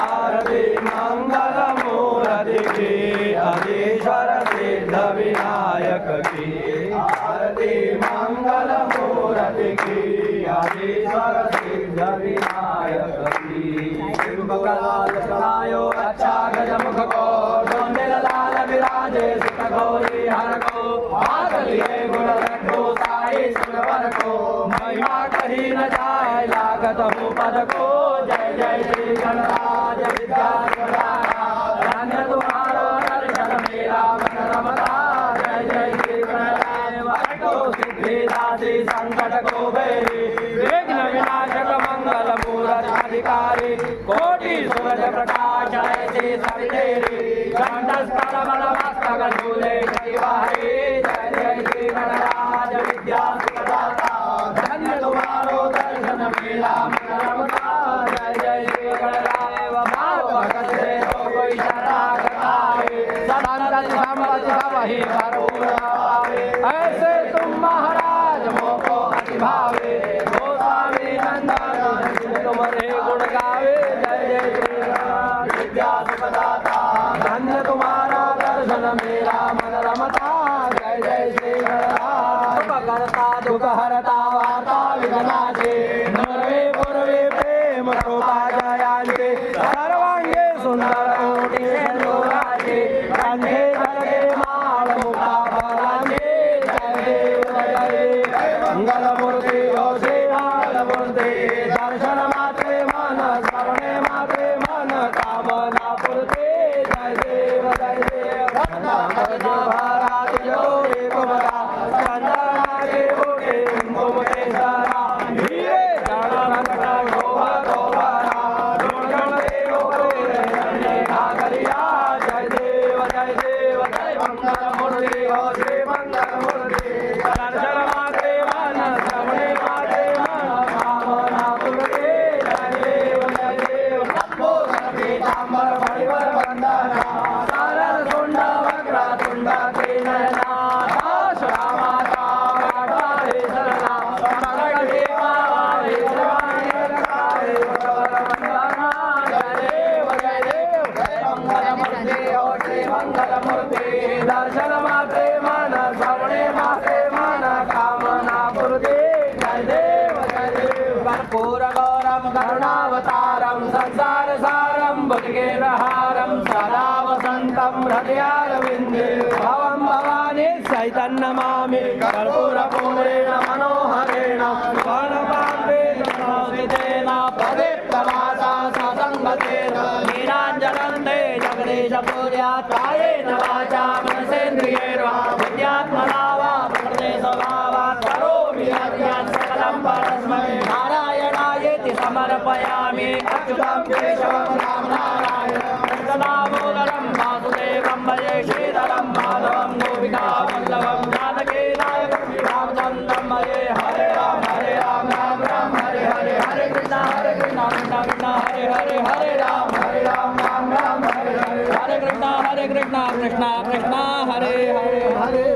आरती मंगल मूर्ति की आदिश्वर सिद्ध विनायक की आरती मंगल मूर्ति की आदिश्वर सिद्ध विनायक की चलायो अच्छा गजमुख को डोंडिल लाल विराजे सुत गौरी हर को आगलिए गुण लड्डू साई सुरवर को महिमा कही न जाए लागत हो पद को जय जय श्री गणराज विद्याधरा धन्य तुम्हारो दर्शन मेरा मन रमता जय जय श्री गणराज वटो सिद्धिदासी संकट को बेरी विघ्न विनाशक मंगल मूरत अधिकारी कोटि सूरज प्रकाश ऐसी सवितेरी कंठस्थ बल मस्तक झूले करिवारी जय जय श्री गणराज विद्या सुखदाता धन्य तुम्हारो दर्शन मेरा मन रमता जय जय श्री गणराज भाव भगत से तो कोई शरागताए संतति संपत्ति वही भरपूर आवे ऐसे तुम महाराज मोको अति भावे गोस्वामी नंदन तुम्हारे गुण गावे जय जय श्री गणराज विद्या सुखदाता धन्य तुम्हारा दर्शन मेरा मन रमता जय जय श्री गणराज करता दुख हरता वार्ता विघ्नाचे नरवे पूर्वे प्रेम शोभा जयांते सर्वांगे सुंदर कोटी सिंदूराचे कंठे जलके माळ मुखा फलांगे जय देव जय मंगल मूर्ती हो श्री मंगल मूर्ती दर्शन मात्रे मन श्रवणे मात्रे मन कामना पूर्ते जय देव जय देव महाराज जोरे कुमरा चंद्रागे बोटे कुमरे सारा धीरे जाना नटा गोवा गोवारा जोगण देव करे ने कागलिया जय देव जय मंगल मूर्ति हो श्री मंगल मूर्ति दर्शन मात्रे मन करुणावतारं संसारसारं भुजगेन्द्रहारं सदा वसन्तं हृदयारविन्दे भवं भवानी चैतन्यमामि कर्पूरपूरेण मनोहरेण स्वर्णपात्रेण संस्थितेन प्रदीप्तमासा ससङ्गतेन नीराञ्जनन्ते जगदीशपूर्या कायेन वाचा मनसेन्द्रियैर्वा विद्यात्मना वा प्रकृतिस्वभावात् करोमि यज्ञात् सकलं परस्मै नारायणायेति समर्पयामि अच्युतं केशवं रामनारायणं दामोदरं वासुदेवं भजे श्रीधरं माधवं गोपिकावल्लभं जानकीनायकं रामचन्द्रं भजे हरे राम राम राम हरे हरे हरे कृष्ण कृष्ण कृष्ण हरे हरे हरे राम राम राम हरे हरे हरे कृष्ण कृष्ण कृष्ण हरे हरे हरे